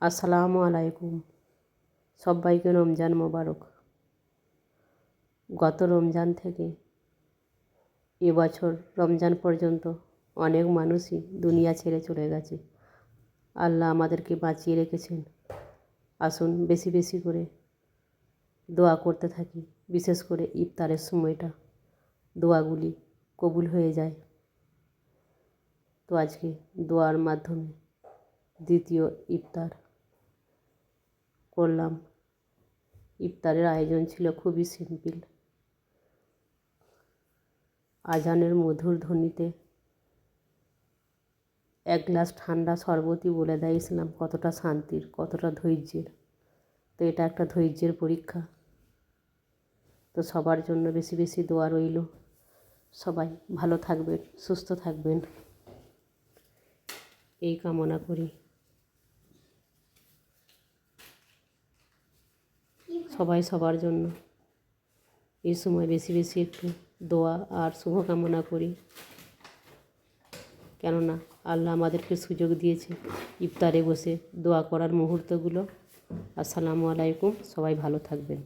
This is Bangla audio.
আসসালামু আলাইকুম। সবাইকে রমজান মোবারক। গত রমজান থেকে এবছর রমজান পর্যন্ত অনেক মানুষই দুনিয়া ছেড়ে চলে গেছে। আল্লাহ আমাদেরকে বাঁচিয়ে রেখেছেন। আসুন বেশি বেশি করে দোয়া করতে থাকি, বিশেষ করে ইফতারের সময়টা দোয়াগুলি কবুল হয়ে যায়। তো আজকে দোয়ার মাধ্যমে দ্বিতীয় ইফতার করলাম। ইফতারের আয়োজন ছিল খুবই সিম্পল। আজানের মধুর ধ্বনিতে এক গ্লাস ঠান্ডা শরবতই বলে দেয় ইসলাম কতটা শান্তির, কতটা ধৈর্যের। তো এটা একটা ধৈর্যের পরীক্ষা। তো সবার জন্য বেশি বেশি দোয়া রইল। সবাই ভালো থাকবেন, সুস্থ থাকবেন, এই কামনা করি। সবাই সবার জন্য এই সময় বেশি বেশি একটু দোয়া আর শুভকামনা করি, কেননা আল্লাহ আমাদেরকে সুযোগ দিয়েছে ইফতারে বসে দোয়া করার মুহূর্তগুলো। আসসালামু আলাইকুম। সবাই ভালো থাকবেন।